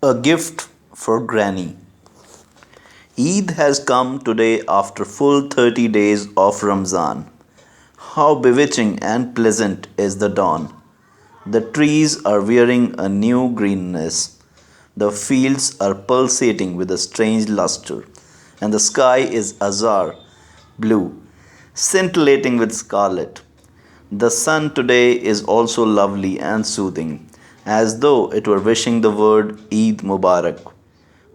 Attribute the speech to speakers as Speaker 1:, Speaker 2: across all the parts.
Speaker 1: A gift for Granny. Eid has come today after full 30 days of Ramzan. How bewitching and pleasant is the dawn. The trees are wearing a new greenness. The fields are pulsating with a strange luster, and the sky is azure blue, scintillating with scarlet. The sun today is also lovely and soothing, as though it were wishing the word Eid Mubarak.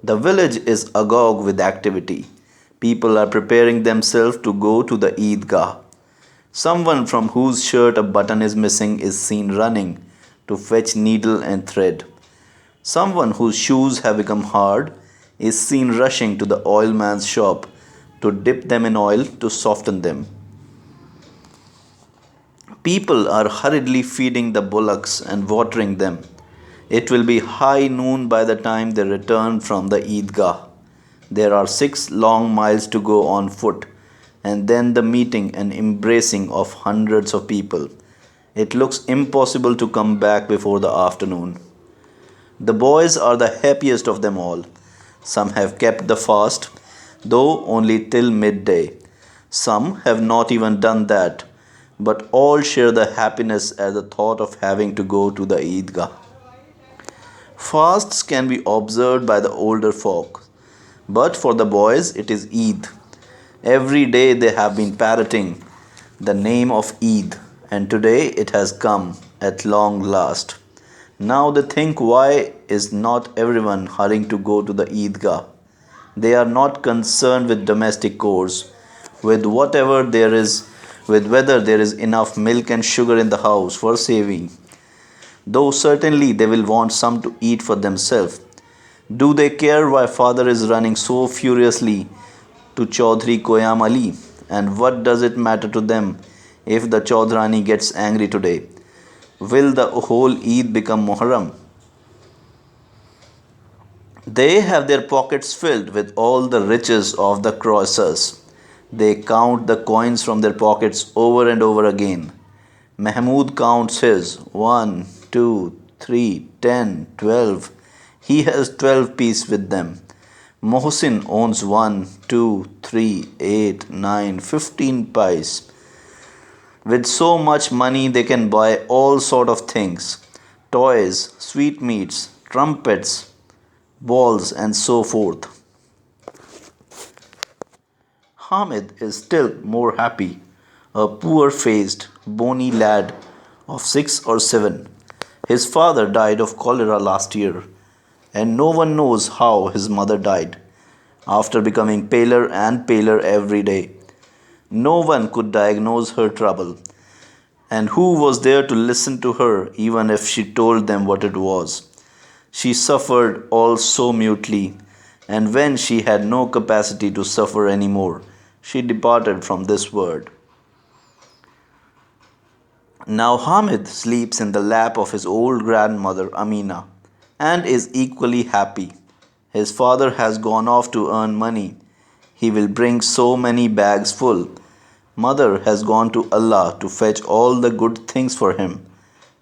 Speaker 1: The village is agog with activity. People are preparing themselves to go to the Eidgah. Someone from whose shirt a button is missing is seen running to fetch needle and thread. Someone whose shoes have become hard is seen rushing to the oilman's shop to dip them in oil to soften them. People are hurriedly feeding the bullocks and watering them. It will be high noon by the time they return from the Eidgah. There are 6 long miles to go on foot, and then the meeting and embracing of hundreds of people. It looks impossible to come back before the afternoon. The boys are the happiest of them all. Some have kept the fast, though only till midday. Some have not even done that, but all share the happiness at the thought of having to go to the Eidgah. Fasts can be observed by the older folk, but for the boys it is Eid. Every day they have been parroting the name of Eid, and today it has come at long last. Now they think, why is not everyone hurrying to go to the Eidgah? They are not concerned with domestic chores, with whatever there is, with whether there is enough milk and sugar in the house for saving, though certainly they will want some to eat for themselves. Do they care why father is running so furiously to Chaudhry Koyam Ali? And what does it matter to them if the Chaudhrani gets angry today? Will the whole Eid become Muharram? They have their pockets filled with all the riches of the croissants. They count the coins from their pockets over and over again. Mahmoud counts his 1, 2, 3, 10, 12. He has 12 pieces with them. Mohsin owns 1, 2, 3, 8, 9, 15 pies. With so much money they can buy all sort of things. Toys, sweetmeats, trumpets, balls and so forth. Hamid is still more happy, a poor faced, bony lad of 6 or 7. His father died of cholera last year, and no one knows how his mother died, after becoming paler and paler every day. No one could diagnose her trouble, and who was there to listen to her even if she told them what it was? She suffered all so mutely, and when she had no capacity to suffer any more, she departed from this world. Now Hamid sleeps in the lap of his old grandmother Amina and is equally happy. His father has gone off to earn money. He will bring so many bags full. Mother has gone to Allah to fetch all the good things for him.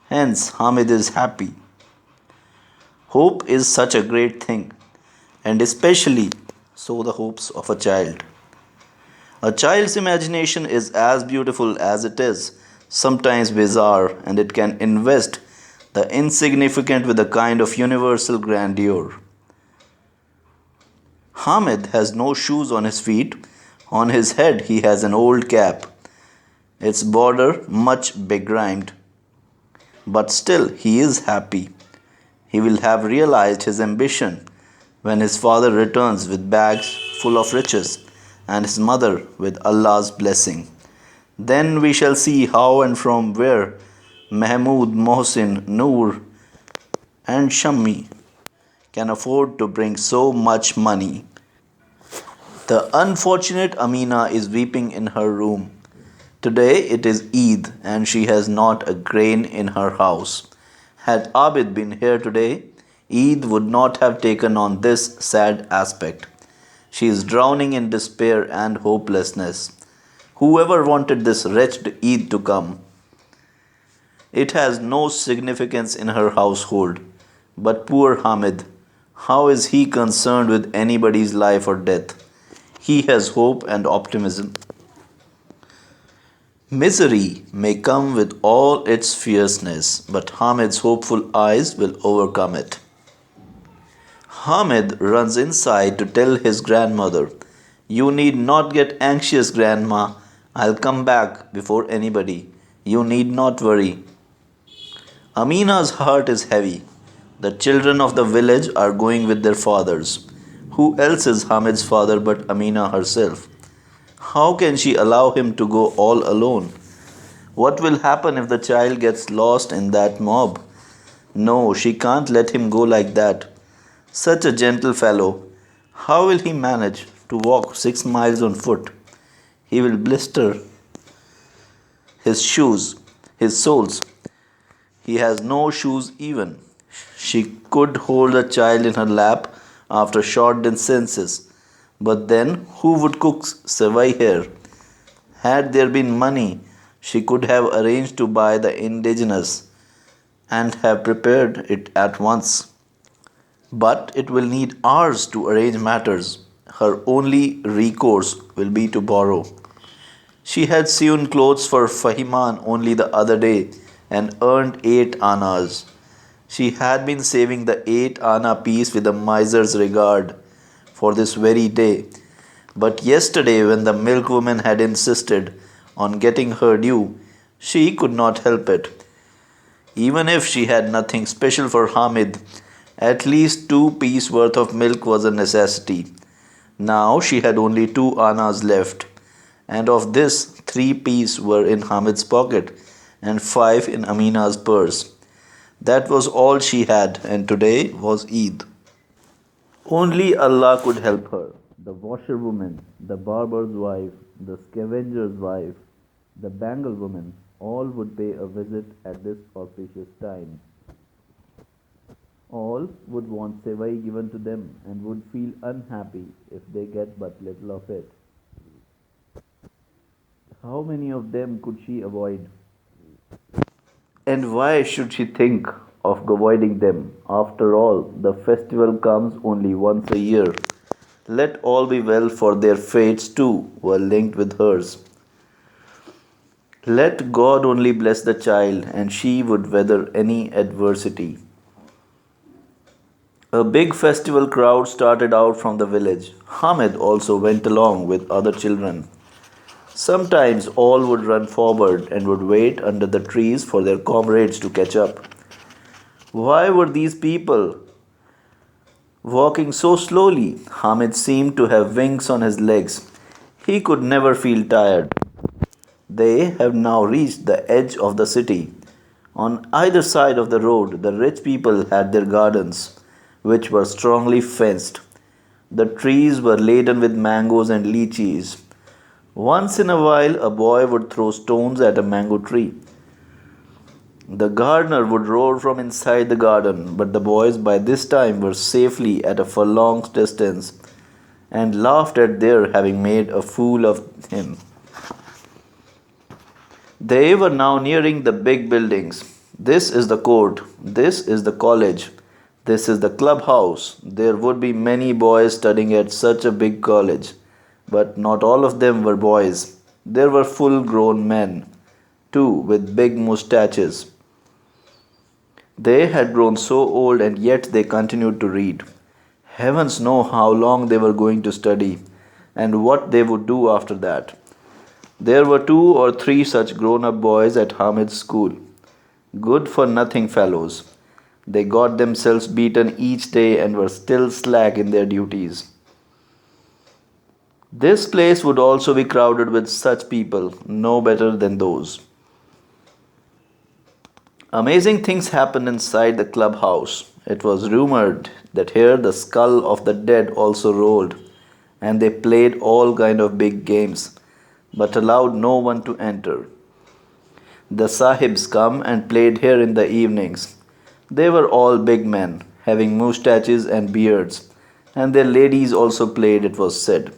Speaker 1: Hence Hamid is happy. Hope is such a great thing, and especially so the hopes of a child. A child's imagination is as beautiful as it is sometimes bizarre, and it can invest the insignificant with a kind of universal grandeur. Hamid has no shoes on his feet. On his head he has an old cap, its border much begrimed. But still he is happy. He will have realized his ambition when his father returns with bags full of riches and his mother with Allah's blessing. Then we shall see how and from where Mahmud, Mohsin, Noor, and Shammi can afford to bring so much money. The unfortunate Amina is weeping in her room. Today it is Eid and she has not a grain in her house. Had Abid been here today, Eid would not have taken on this sad aspect. She is drowning in despair and hopelessness. Whoever wanted this wretched Eid to come? It has no significance in her household. But poor Hamid, How is he concerned with anybody's life or death? He has hope and optimism. Misery may come with all its fierceness, but Hamid's hopeful eyes will overcome it. Hamid runs inside to tell his grandmother, "You need not get anxious, Grandma. I'll come back before anybody. You need not worry." Amina's heart is heavy. The children of the village are going with their fathers. Who else is Hamid's father but Amina herself? How can she allow him to go all alone? What will happen if the child gets lost in that mob? No, she can't let him go like that. Such a gentle fellow. How will he manage to walk 6 miles on foot? He will blister his shoes, his soles. He has no shoes even. She could hold a child in her lap after short distances. But then who would cook sevai here? Had there been money, she could have arranged to buy the indigenous and have prepared it at once. But it will need hours to arrange matters. Her only recourse will be to borrow. She had sewn clothes for Fahiman only the other day and earned 8 annas. She had been saving the 8 anna piece with a miser's regard for this very day. But yesterday, when the milkwoman had insisted on getting her due, she could not help it. Even if she had nothing special for Hamid, at least 2 piece worth of milk was a necessity. Now she had only 2 annas left, and of this 3 piece were in Hamid's pocket and 5 in Amina's purse. That was all she had, and today was Eid. Only Allah could help her. The washerwoman, the barber's wife, the scavenger's wife, the bangle woman, all would pay a visit at this auspicious time. All would want sevai given to them and would feel unhappy if they get but little of it. How many of them could she avoid? And why should she think of avoiding them? After all, the festival comes only once a year. Let all be well, for their fates too were linked with hers. Let God only bless the child, and she would weather any adversity. A big festival crowd started out from the village. Hamid also went along with other children. Sometimes all would run forward and would wait under the trees for their comrades to catch up. Why were these people walking so slowly? Hamid seemed to have wings on his legs. He could never feel tired. They have now reached the edge of the city. On either side of the road, the rich people had their gardens, which were strongly fenced. The trees were laden with mangoes and lychees. Once in a while, a boy would throw stones at a mango tree. The gardener would roar from inside the garden, but the boys by this time were safely at a furlong's distance and laughed at their having made a fool of him. They were now nearing the big buildings. This is the court. This is the college. This is the clubhouse. There would be many boys studying at such a big college, but not all of them were boys. There were full grown men, too, with big moustaches. They had grown so old and yet they continued to read. Heavens know how long they were going to study and what they would do after that. There were 2 or 3 such grown up boys at Hamid's school. Good for nothing fellows. They got themselves beaten each day and were still slack in their duties. This place would also be crowded with such people, no better than those. Amazing things happened inside the clubhouse. It was rumored that here the skull of the dead also rolled, and they played all kind of big games, but allowed no one to enter. The sahibs come and played here in the evenings. They were all big men, having moustaches and beards, and their ladies also played, it was said.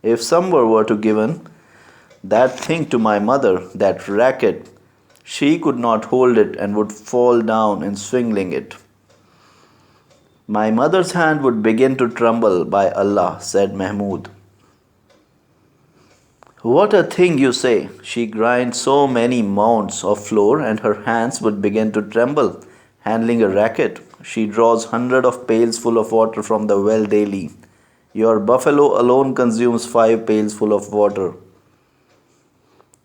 Speaker 1: If some were to given that thing to my mother, that racket, she could not hold it and would fall down in swinging it. My mother's hand would begin to tremble by Allah, said Mahmud. What a thing you say! She grinds so many mounds of flour and her hands would begin to tremble, handling a racket. She draws hundreds of pails full of water from the well daily. Your buffalo alone consumes 5 pails full of water.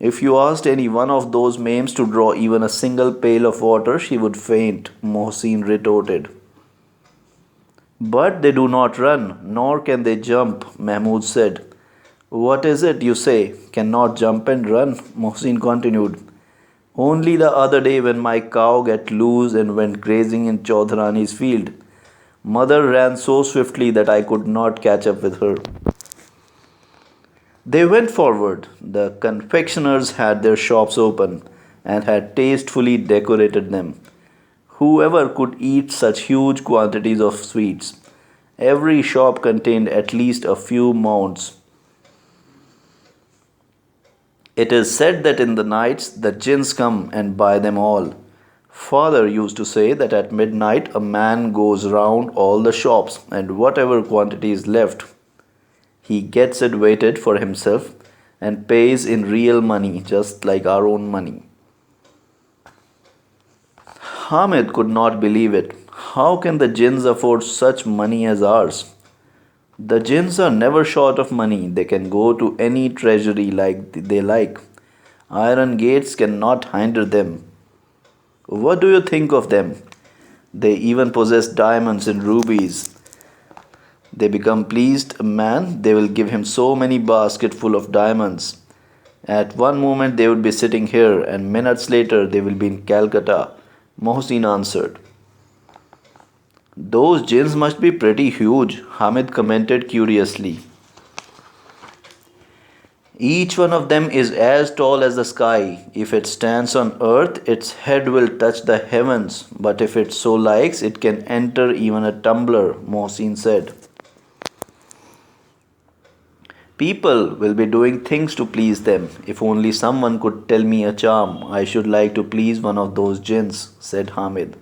Speaker 1: If you asked any one of those maims to draw even a single pail of water, she would faint, Mohsin retorted. But they do not run, nor can they jump, Mahmud said. What is it you say? Cannot jump and run? Mohsin continued. Only the other day when my cow got loose and went grazing in Chaudhrani's field. Mother ran so swiftly that I could not catch up with her. They went forward. The confectioners had their shops open and had tastefully decorated them. Whoever could eat such huge quantities of sweets? Every shop contained at least a few mounds. It is said that in the nights the jinns come and buy them all. Father used to say that at midnight a man goes round all the shops and whatever quantity is left, he gets it weighted for himself and pays in real money just like our own money. Hamid could not believe it. How can the jinns afford such money as ours? The jinns are never short of money. They can go to any treasury like they like. Iron gates cannot hinder them. What do you think of them? They even possess diamonds and rubies. They become pleased a man, they will give him so many basketful of diamonds. At one moment they would be sitting here, and minutes later they will be in Calcutta. Mohsin answered. Those jinns must be pretty huge, Hamid commented curiously. Each one of them is as tall as the sky. If it stands on earth, its head will touch the heavens, but if it so likes, it can enter even a tumbler, Mohsin said. People will be doing things to please them. If only someone could tell me a charm, I should like to please one of those jinns, said Hamid.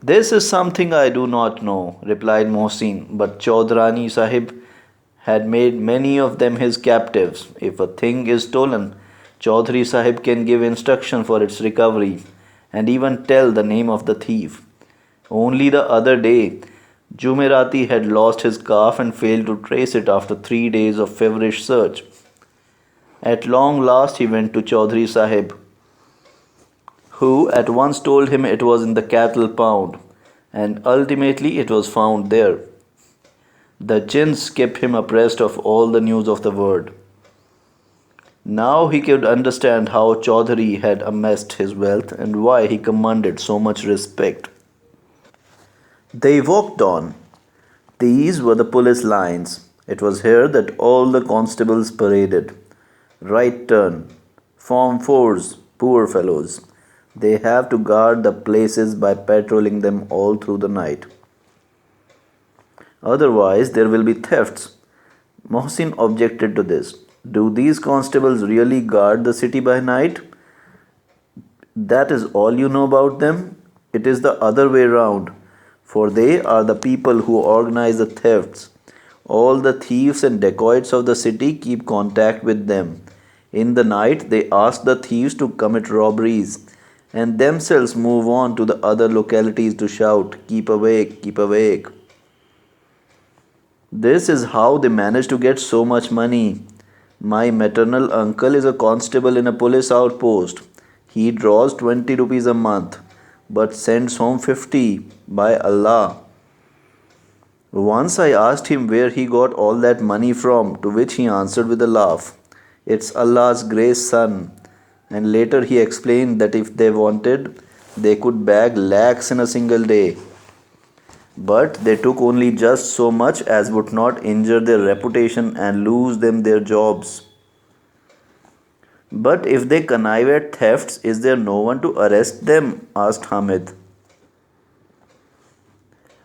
Speaker 1: This is something I do not know, replied Mohsin, but Chaudhrani Sahib had made many of them his captives. If a thing is stolen, Chaudhry Sahib can give instruction for its recovery and even tell the name of the thief. Only the other day, Jumerati had lost his calf and failed to trace it after 3 days of feverish search. At long last he went to Chaudhry Sahib, who at once told him it was in the cattle pound, and ultimately it was found there. The jinns kept him abreast of all the news of the world. Now he could understand how Chaudhary had amassed his wealth and why he commanded so much respect. They walked on. These were the police lines. It was here that all the constables paraded. Right turn. Form 4s, poor fellows. They have to guard the places by patrolling them all through the night. Otherwise, there will be thefts. Mohsin objected to this. Do these constables really guard the city by night? That is all you know about them? It is the other way round, for they are the people who organize the thefts. All the thieves and dacoits of the city keep contact with them. In the night, they ask the thieves to commit robberies and themselves move on to the other localities to shout, Keep awake, keep awake. This is how they manage to get so much money. My maternal uncle is a constable in a police outpost. He draws 20 rupees a month, but sends home 50, by Allah. Once I asked him where he got all that money from, to which he answered with a laugh, It's Allah's grace, son. And later he explained that if they wanted, they could bag lakhs in a single day. But they took only just so much as would not injure their reputation and lose them their jobs. But if they connive at thefts, is there no one to arrest them? Asked Hamid.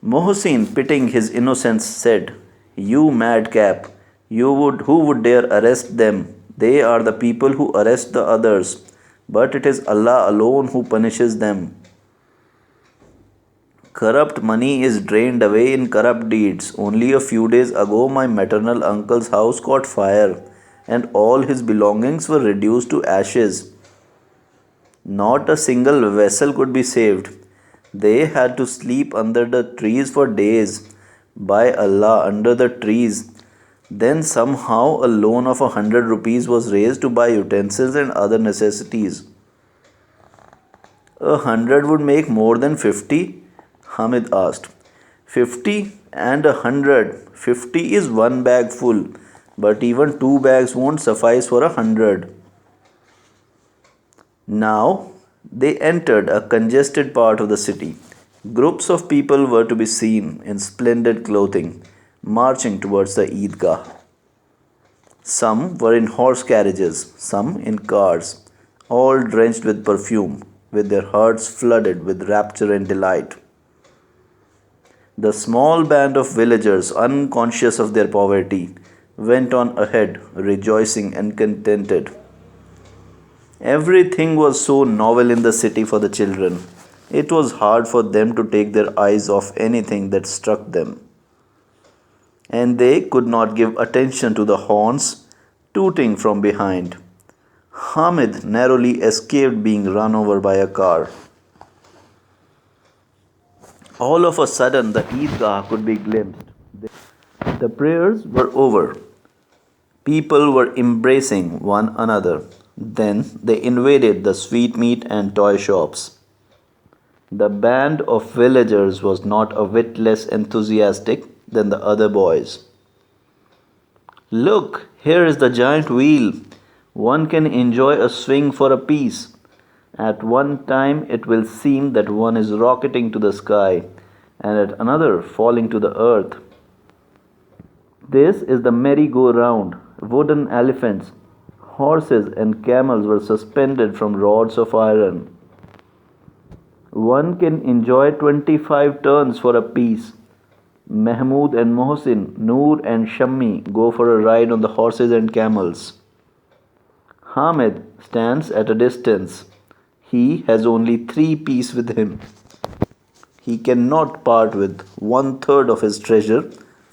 Speaker 1: Mohsin, pitying his innocence, said, You madcap, who would dare arrest them? They are the people who arrest the others, but it is Allah alone who punishes them. Corrupt money is drained away in corrupt deeds. Only a few days ago, my maternal uncle's house caught fire, and all his belongings were reduced to ashes. Not a single vessel could be saved. They had to sleep under the trees for days. By Allah, under the trees. Then somehow a loan of 100 rupees was raised to buy utensils and other necessities. 100 would make more than 50? Hamid asked. 50 and 100. 50 is one bag full, but even two bags won't suffice for 100. Now they entered a congested part of the city. Groups of people were to be seen in splendid clothing, marching towards the Eidgah. Some were in horse carriages, some in cars, all drenched with perfume, with their hearts flooded with rapture and delight. The small band of villagers, unconscious of their poverty, went on ahead, rejoicing and contented. Everything was so novel in the city for the children. It was hard for them to take their eyes off anything that struck them. And they could not give attention to the horns tooting from behind. Hamid narrowly escaped being run over by a car. All of a sudden, the Eidgah could be glimpsed. The prayers were over. People were embracing one another. Then they invaded the sweetmeat and toy shops. The band of villagers was not a whit less enthusiastic than the other boys. Look, here is the giant wheel. One can enjoy a swing for a piece. At one time it will seem that one is rocketing to the sky, and at another falling to the earth. This is the merry-go-round. Wooden elephants, horses, and camels were suspended from rods of iron. One can enjoy 25 turns for a piece. Mahmoud and Mohsin, Noor and Shammi go for a ride on the horses and camels. Hamid stands at a distance. He has only 3 pieces with him. He cannot part with 1/3 of his treasure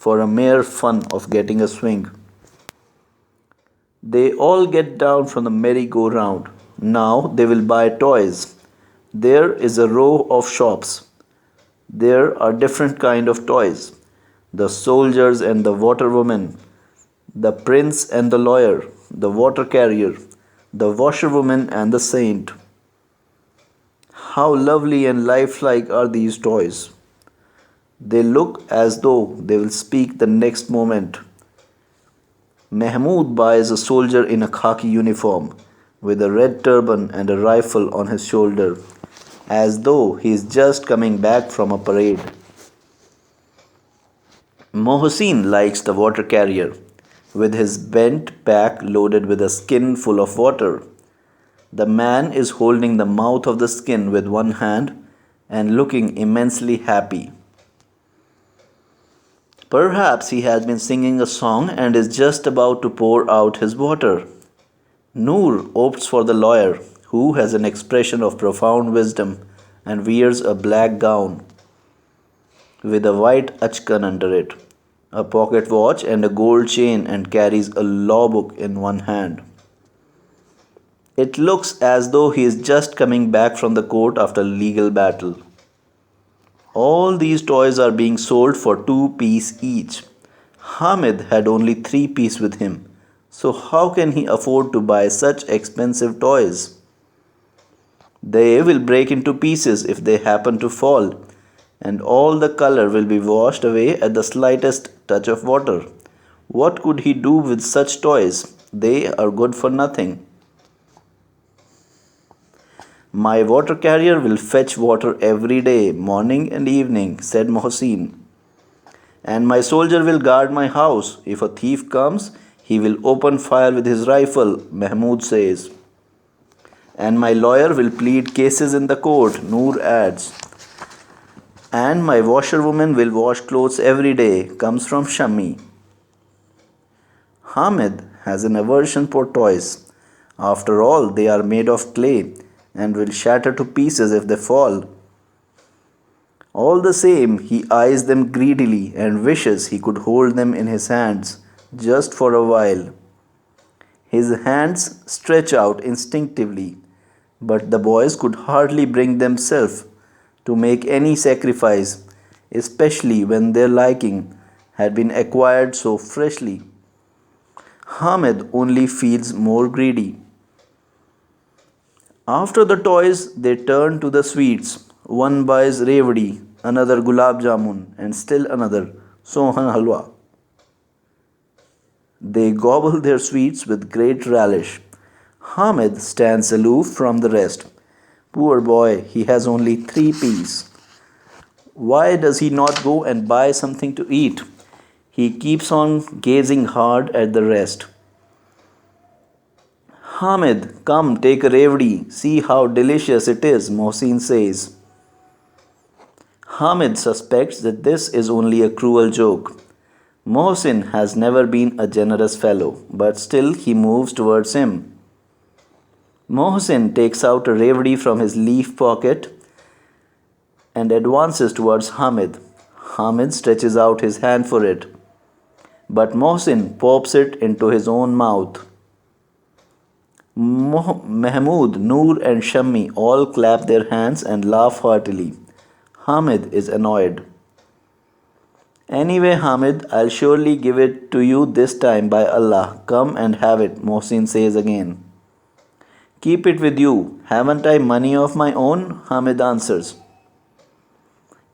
Speaker 1: for a mere fun of getting a swing. They all get down from the merry-go-round. Now they will buy toys. There is a row of shops. There are different kind of toys. The soldiers and the water woman, the prince and the lawyer, the water carrier, the washerwoman and the saint. How lovely and lifelike are these toys. They look as though they will speak the next moment. Mahmoud buys a soldier in a khaki uniform with a red turban and a rifle on his shoulder, as though he is just coming back from a parade. Mohsin likes the water carrier, with his bent back loaded with a skin full of water. The man is holding the mouth of the skin with one hand and looking immensely happy. Perhaps he has been singing a song and is just about to pour out his water. Noor opts for the lawyer, who has an expression of profound wisdom and wears a black gown with a white achkan under it, a pocket watch and a gold chain, and carries a law book in one hand. It looks as though he is just coming back from the court after a legal battle. All these toys are being sold for 2 pieces each. Hamid had only 3 pieces with him, so how can he afford to buy such expensive toys? They will break into pieces if they happen to fall, and all the color will be washed away at the slightest touch of water. What could he do with such toys? They are good for nothing. My water carrier will fetch water every day, morning and evening, said Mohsin. And my soldier will guard my house. If a thief comes, he will open fire with his rifle, Mahmoud says. And my lawyer will plead cases in the court, Noor adds. And my washerwoman will wash clothes every day, comes from Shammi. Hamid has an aversion for toys. After all, they are made of clay and will shatter to pieces if they fall. All the same, he eyes them greedily and wishes he could hold them in his hands just for a while. His hands stretch out instinctively, but the boys could hardly bring themselves to make any sacrifice, especially when their liking had been acquired so freshly. Hamid only feels more greedy. After the toys, they turn to the sweets. One buys revdi, another gulab jamun, and still another sohan halwa. They gobble their sweets with great relish. Hamid stands aloof from the rest. Poor boy, he has only 3 peas. Why does he not go and buy something to eat? He keeps on gazing hard at the rest. Hamid, come take a revdi. See how delicious it is, Mohsin says. Hamid suspects that this is only a cruel joke. Mohsin has never been a generous fellow, but still he moves towards him. Mohsin takes out a revdi from his leaf pocket and advances towards Hamid. Hamid stretches out his hand for it, but Mohsin pops it into his own mouth. Mahmoud, Noor, and Shammi all clap their hands and laugh heartily. Hamid is annoyed. Anyway, Hamid, I'll surely give it to you this time by Allah. Come and have it, Mohsin says again. Keep it with you. Haven't I money of my own? Hamid answers.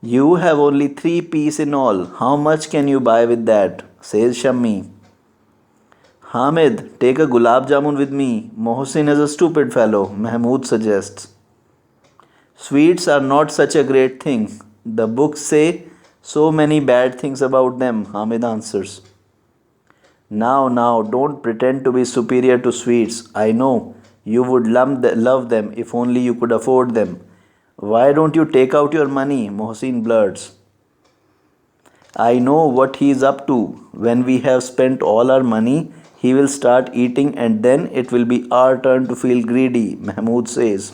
Speaker 1: You have only 3 peas in all. How much can you buy with that? Says Shammi. Hamid, take a gulab jamun with me. Mohsin is a stupid fellow, Mahmoud suggests. Sweets are not such a great thing. The books say so many bad things about them, Hamid answers. Now, don't pretend to be superior to sweets. I know you would love them if only you could afford them. Why don't you take out your money? Mohsin blurts. I know what he is up to. When we have spent all our money, he will start eating and then it will be our turn to feel greedy, Mahmoud says.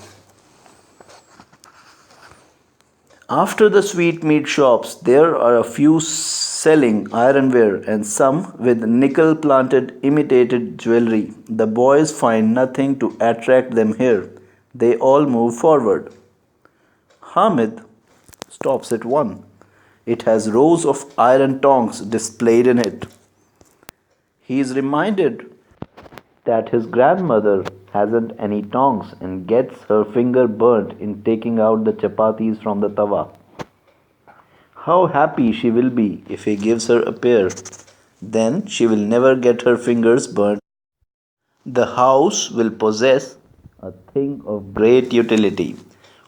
Speaker 1: After the sweetmeat shops, there are a few selling ironware and some with nickel planted imitated jewelry. The boys find nothing to attract them here. They all move forward. Hamid stops at one. It has rows of iron tongs displayed in it. He is reminded that his grandmother hasn't any tongs and gets her finger burnt in taking out the chapatis from the tawa. How happy she will be if he gives her a pair. Then she will never get her fingers burnt. The house will possess a thing of great utility.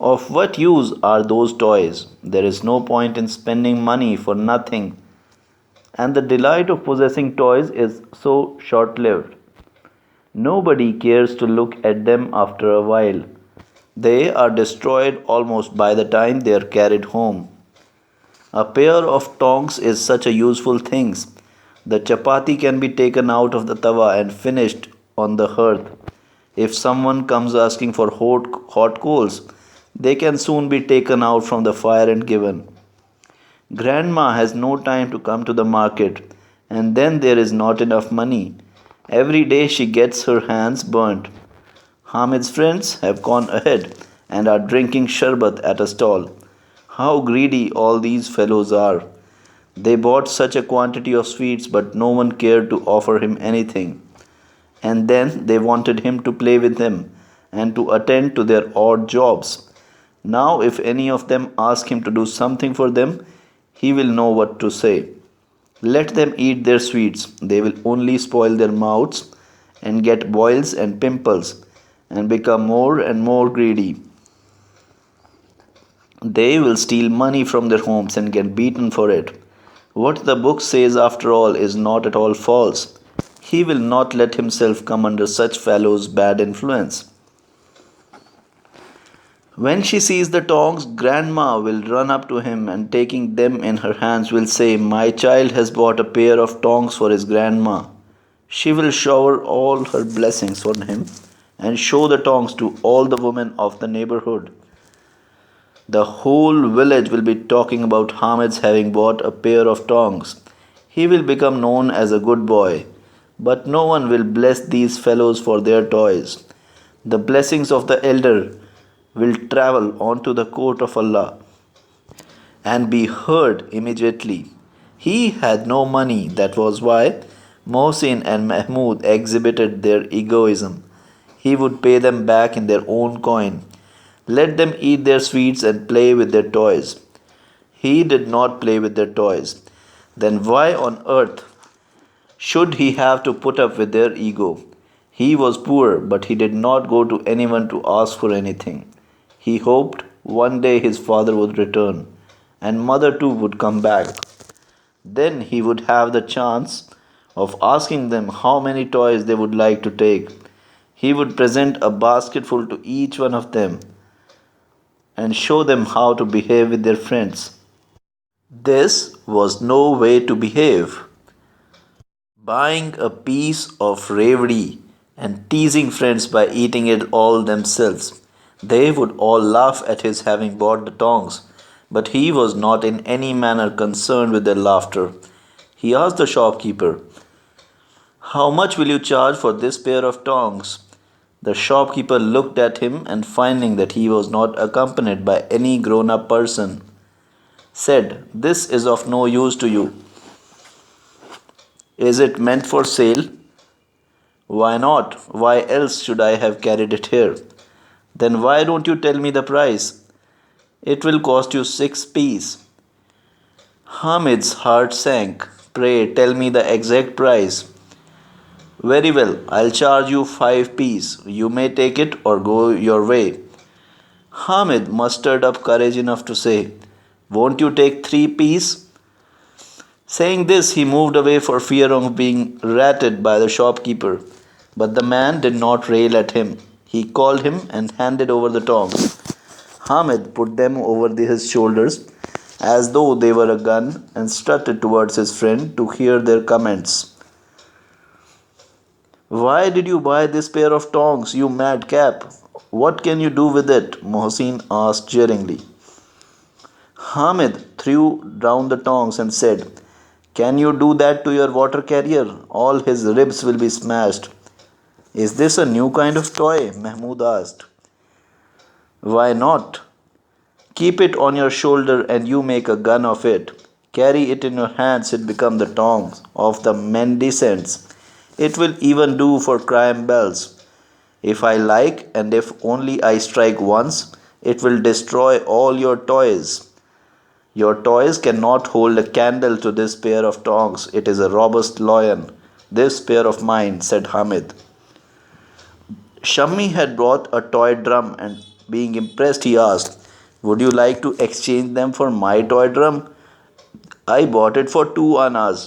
Speaker 1: Of what use are those toys? There is no point in spending money for nothing. And the delight of possessing toys is so short lived. Nobody cares to look at them after a while. They are destroyed almost by the time they are carried home. A pair of tongs is such a useful thing. The chapati can be taken out of the tawa and finished on the hearth. If someone comes asking for hot coals, they can soon be taken out from the fire and given. Grandma has no time to come to the market, and then there is not enough money. Every day she gets her hands burnt. Hamid's friends have gone ahead and are drinking sharbat at a stall. How greedy all these fellows are. They bought such a quantity of sweets, but no one cared to offer him anything. And then they wanted him to play with them and to attend to their odd jobs. Now, if any of them ask him to do something for them, he will know what to say. Let them eat their sweets, they will only spoil their mouths and get boils and pimples and become more and more greedy. They will steal money from their homes and get beaten for it. What the book says, after all, is not at all false. He will not let himself come under such fellows' bad influence. When she sees the tongs, Grandma will run up to him and taking them in her hands will say, My child has bought a pair of tongs for his grandma. She will shower all her blessings on him and show the tongs to all the women of the neighborhood. The whole village will be talking about Hamid's having bought a pair of tongs. He will become known as a good boy. But no one will bless these fellows for their toys. The blessings of the elder will travel onto the court of Allah and be heard immediately. He had no money, that was why Mohsin and Mahmud exhibited their egoism. He would pay them back in their own coin. Let them eat their sweets and play with their toys. He did not play with their toys. Then why on earth should he have to put up with their ego? He was poor, but he did not go to anyone to ask for anything. He hoped one day his father would return, and mother too would come back. Then he would have the chance of asking them how many toys they would like to take. He would present a basketful to each one of them and show them how to behave with their friends. This was no way to behave. Buying a piece of ravioli and teasing friends by eating it all themselves. They would all laugh at his having bought the tongs, but he was not in any manner concerned with their laughter. He asked the shopkeeper, "How much will you charge for this pair of tongs?" The shopkeeper looked at him and finding that he was not accompanied by any grown up person, said, "This is of no use to you. Is it meant for sale?" "Why not? Why else should I have carried it here?" "Then why don't you tell me the price?" "It will cost you 6 pence." Hamid's heart sank. "Pray tell me the exact price." "Very well, I'll charge you 5 pence. You may take it or go your way." Hamid mustered up courage enough to say, "Won't you take 3 pence?" Saying this, he moved away for fear of being ratted by the shopkeeper. But the man did not rail at him. He called him and handed over the tongs. Hamid put them over his shoulders as though they were a gun and strutted towards his friend to hear their comments. "Why did you buy this pair of tongs, you madcap? What can you do with it?" Mohsin asked jeeringly. Hamid threw down the tongs and said, "Can you do that to your water carrier? All his ribs will be smashed." "Is this a new kind of toy?" Mahmud asked. "Why not? Keep it on your shoulder and you make a gun of it. Carry it in your hands, it becomes the tongs of the mendicants. It will even do for crime bells. If I like, and if only I strike once, it will destroy all your toys. Your toys cannot hold a candle to this pair of tongs. It is a robust lion. This pair of mine," said Hamid. Shammi had brought a toy drum and being impressed he asked, "Would you like to exchange them for my toy drum? I bought it for 2 annas.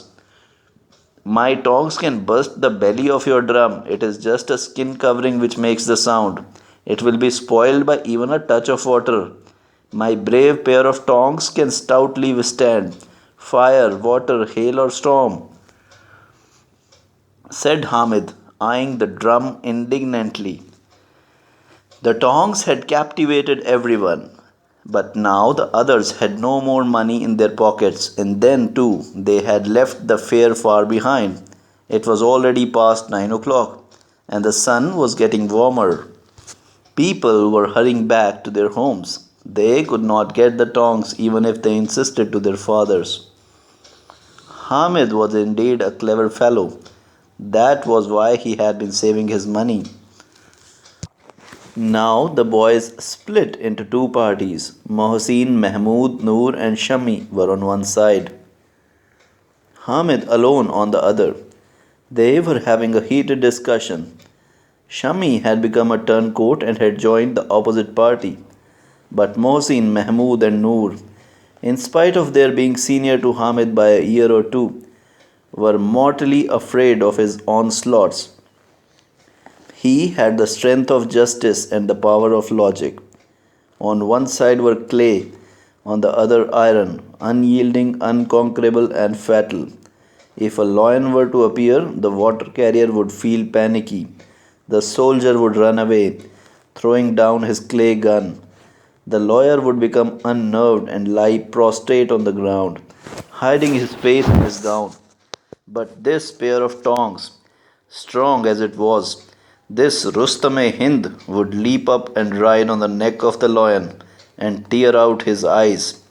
Speaker 1: My tongs can burst the belly of your drum. It is just a skin covering which makes the sound. It will be spoiled by even a touch of water. My brave pair of tongs can stoutly withstand fire, water, hail, or storm," said Hamid, eyeing the drum indignantly. The tongs had captivated everyone, but now the others had no more money in their pockets, and then, too, they had left the fair far behind. It was already past 9 o'clock, and the sun was getting warmer. People were hurrying back to their homes. They could not get the tongs even if they insisted to their fathers. Hamid was indeed a clever fellow. That was why he had been saving his money. Now the boys split into two parties. Mohsin, Mahmud, Noor, and Shami were on one side, Hamid alone on the other. They were having a heated discussion. Shami had become a turncoat and had joined the opposite party. But Mohsin, Mahmud, and Noor, in spite of their being senior to Hamid by a year or two, were mortally afraid of his onslaughts. He had the strength of justice and the power of logic. On one side were clay, on the other iron, unyielding, unconquerable, and fatal. If a lion were to appear, the water carrier would feel panicky. The soldier would run away, throwing down his clay gun. The lawyer would become unnerved and lie prostrate on the ground, hiding his face in his gown. But this pair of tongs, strong as it was, this Rustame Hind would leap up and ride on the neck of the lion and tear out his eyes.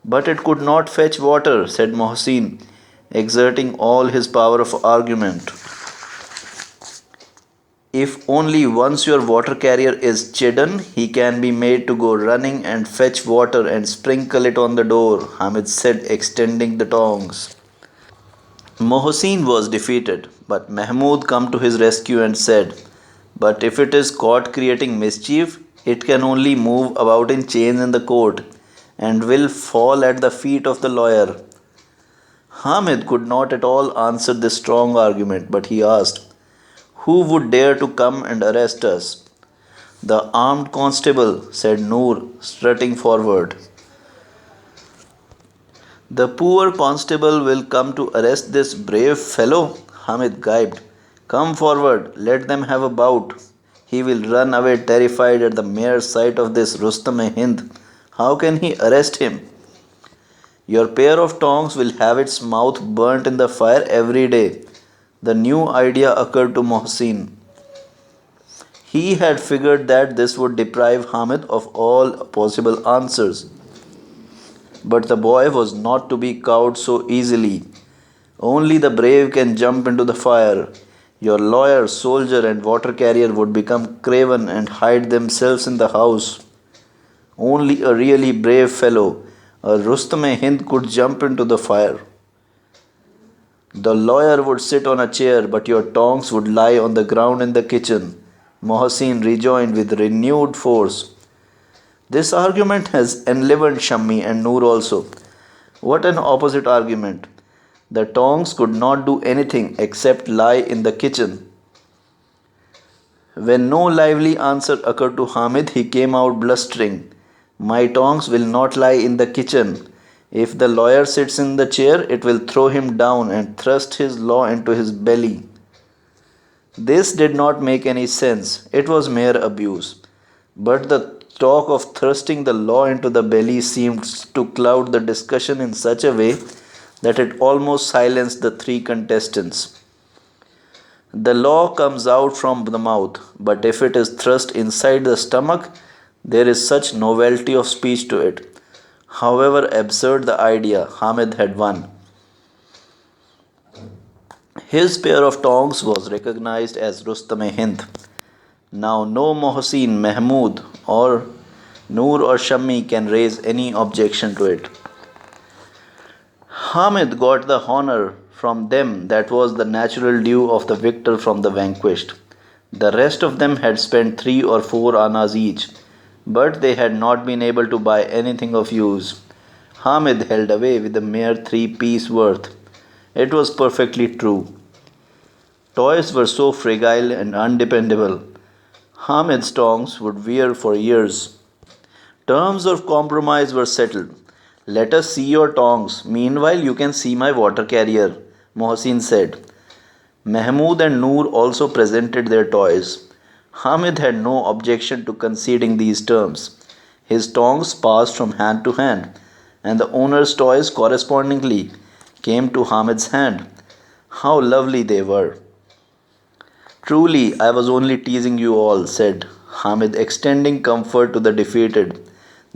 Speaker 1: But it could not fetch water, said Mohsin, exerting all his power of argument. If only once your water carrier is chidden, he can be made to go running and fetch water and sprinkle it on the door, Hamid said, extending the tongs. Mohsin was defeated, but Mahmud came to his rescue and said, "But if it is caught creating mischief, it can only move about in chains in the court and will fall at the feet of the lawyer." Hamid could not at all answer this strong argument, but he asked, "Who would dare to come and arrest us?" "The armed constable," said Noor, strutting forward. "The poor constable will come to arrest this brave fellow," Hamid gibed. "Come forward, let them have a bout. He will run away terrified at the mere sight of this Rustam e Hind. How can he arrest him? Your pair of tongs will have its mouth burnt in the fire every day." The new idea occurred to Mohsin. He had figured that this would deprive Hamid of all possible answers. But the boy was not to be cowed so easily. Only the brave can jump into the fire. Your lawyer, soldier, and water carrier would become craven and hide themselves in the house. Only a really brave fellow, a Rustam e Hind, could jump into the fire. The lawyer would sit on a chair, but your tongs would lie on the ground in the kitchen, Mohsin rejoined with renewed force. This argument has enlivened Shammi and Noor also. What an opposite argument! The tongs could not do anything except lie in the kitchen. When no lively answer occurred to Hamid, he came out blustering. "My tongs will not lie in the kitchen. If the lawyer sits in the chair, it will throw him down and thrust his law into his belly." This did not make any sense. It was mere abuse. But the talk of thrusting the law into the belly seemed to cloud the discussion in such a way that it almost silenced the three contestants. The law comes out from the mouth, but if it is thrust inside the stomach, there is such novelty of speech to it. However absurd the idea, Hamid had won. His pair of tongs was recognized as Rustam e Hind. Now no Mohsin, Mahmud, or Noor or Shammi can raise any objection to it. Hamid got the honor from them that was the natural due of the victor from the vanquished. The rest of them had spent 3 or 4 annas each, but they had not been able to buy anything of use. Hamid held away with a mere 3 piece worth. It was perfectly true. Toys were so fragile and undependable. Hamid's tongs would wear for years. Terms of compromise were settled. "Let us see your tongs. Meanwhile, you can see my water carrier," Mohsin said. Mahmud and Noor also presented their toys. Hamid had no objection to conceding these terms. His tongs passed from hand to hand, and the owner's toys correspondingly came to Hamid's hand. How lovely they were! "Truly, I was only teasing you all," said Hamid, extending comfort to the defeated.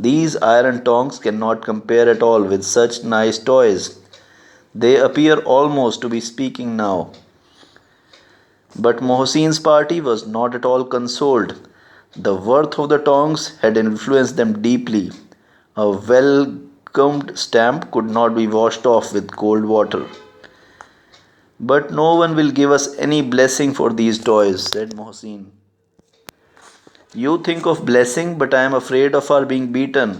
Speaker 1: "These iron tongs cannot compare at all with such nice toys. They appear almost to be speaking now." But Mohsin's party was not at all consoled. The worth of the tongs had influenced them deeply. A well gummed stamp could not be washed off with cold water. "But no one will give us any blessing for these toys," said Mohsin. "You think of blessing, but I am afraid of our being beaten.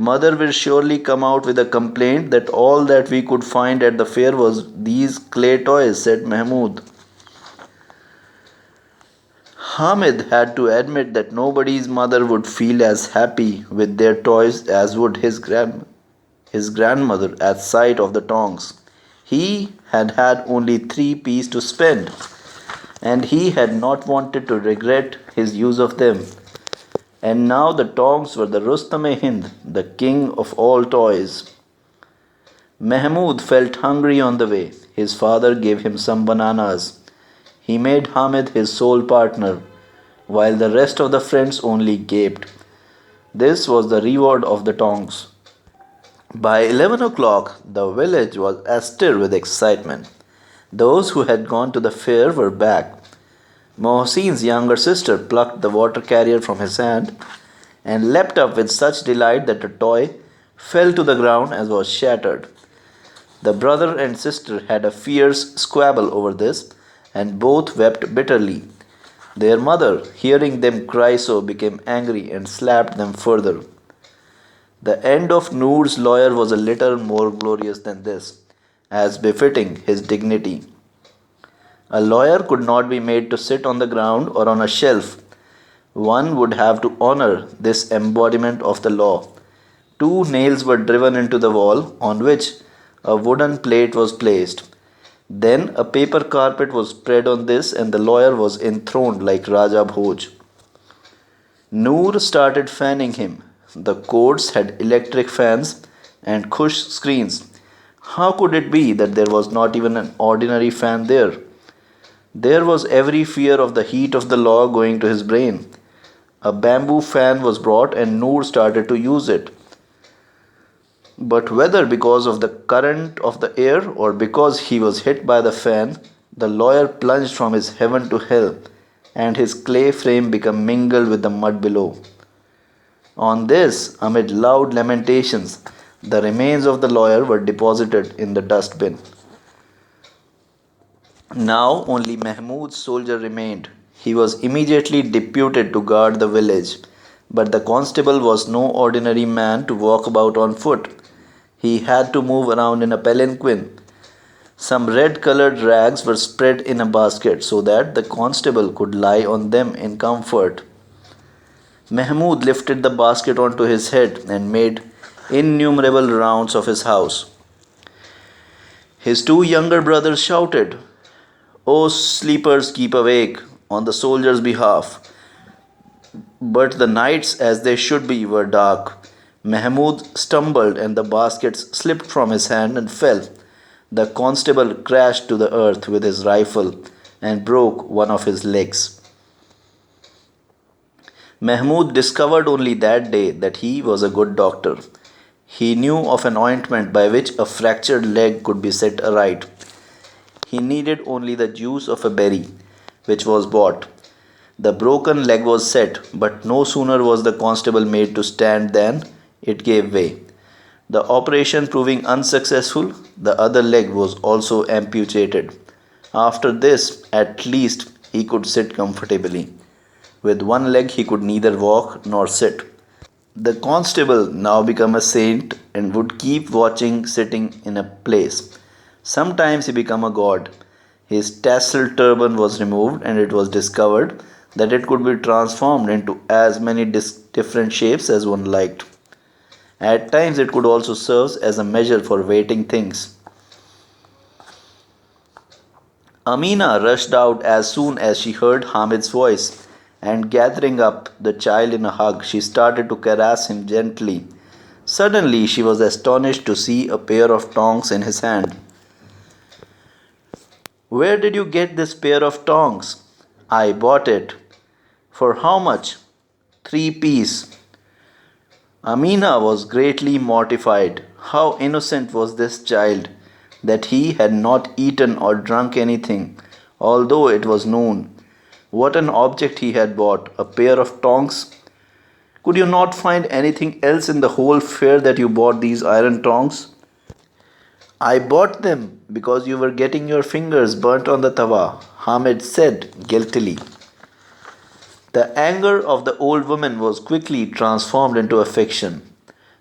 Speaker 1: Mother will surely come out with a complaint that all that we could find at the fair was these clay toys," said Mahmud. Hamid had to admit that nobody's mother would feel as happy with their toys as would his grandmother at sight of the tongs. He had had only 3 pieces to spend, and he had not wanted to regret his use of them. And now the tongs were the Rustam-e-Hind, the king of all toys. Mahmud felt hungry on the way. His father gave him some bananas. He made Hamid his sole partner, while the rest of the friends only gaped. This was the reward of the tongs. By 11 o'clock, the village was astir with excitement. Those who had gone to the fair were back. Mohsin's younger sister plucked the water carrier from his hand and leapt up with such delight that the toy fell to the ground and was shattered. The brother and sister had a fierce squabble over this, and both wept bitterly. Their mother, hearing them cry so, became angry and slapped them further. The end of Noor's lawyer was a little more glorious than this, as befitting his dignity. A lawyer could not be made to sit on the ground or on a shelf. One would have to honor this embodiment of the law. Two nails were driven into the wall, on which a wooden plate was placed. Then a paper carpet was spread on this, and the lawyer was enthroned like Raja Bhoj. Noor started fanning him. The courts had electric fans and khush screens. How could it be that there was not even an ordinary fan there? There was every fear of the heat of the law going to his brain. A bamboo fan was brought, and Noor started to use it. But whether because of the current of the air or because he was hit by the fan, the lawyer plunged from his heaven to hell, and his clay frame became mingled with the mud below. On this, amid loud lamentations, the remains of the lawyer were deposited in the dustbin. Now only Mahmud's soldier remained. He was immediately deputed to guard the village, but the constable was no ordinary man to walk about on foot. He had to move around in a palanquin. Some red colored rags were spread in a basket so that the constable could lie on them in comfort. Mahmud lifted the basket onto his head and made innumerable rounds of his house. His two younger brothers shouted, "O sleepers, keep awake," on the soldiers' behalf. But the nights, as they should be, were dark. Mahmud stumbled and the baskets slipped from his hand and fell. The constable crashed to the earth with his rifle and broke one of his legs. Mahmud discovered only that day that he was a good doctor. He knew of an ointment by which a fractured leg could be set aright. He needed only the juice of a berry, which was bought. The broken leg was set, but no sooner was the constable made to stand than it gave way. The operation proving unsuccessful, the other leg was also amputated. After this, at least, he could sit comfortably. With one leg, he could neither walk nor sit. The constable now became a saint and would keep watching sitting in a place. Sometimes he became a god. His tasseled turban was removed, and it was discovered that it could be transformed into as many different shapes as one liked. At times it could also serve as a measure for weighting things. Amina rushed out as soon as she heard Hamid's voice, and gathering up the child in a hug, she started to caress him gently. Suddenly she was astonished to see a pair of tongs in his hand. "Where did you get this pair of tongs?" "I bought it." "For how much?" "3 piece." Amina was greatly mortified. How innocent was this child, that he had not eaten or drunk anything, although it was noon. What an object he had bought, a pair of tongs. "Could you not find anything else in the whole fair that you bought these iron tongs?" "I bought them because you were getting your fingers burnt on the tawa," Hamid said guiltily. The anger of the old woman was quickly transformed into affection,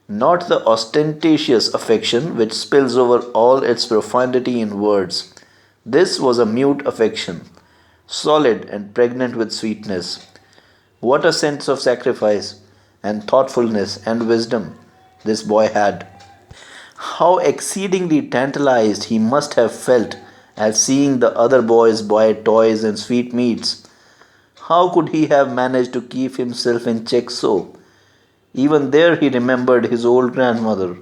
Speaker 1: not the ostentatious affection which spills over all its profundity in words. This was a mute affection, solid and pregnant with sweetness. What a sense of sacrifice and thoughtfulness and wisdom this boy had! How exceedingly tantalized he must have felt at seeing the other boys buy toys and sweetmeats. How could he have managed to keep himself in check so? Even there he remembered his old grandmother.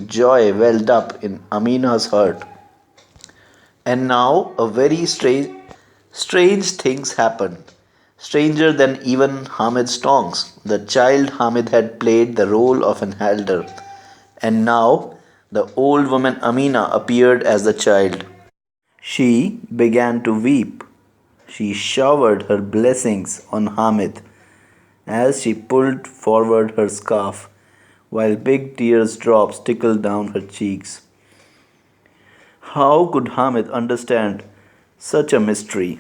Speaker 1: Joy welled up in Amina's heart. And now a very strange things happened. Stranger than even Hamid's tongues. The child Hamid had played the role of an elder. And now the old woman Amina appeared as the child. She began to weep. She showered her blessings on Hamid as she pulled forward her scarf, while big tears drops trickled down her cheeks. How could Hamid understand such a mystery?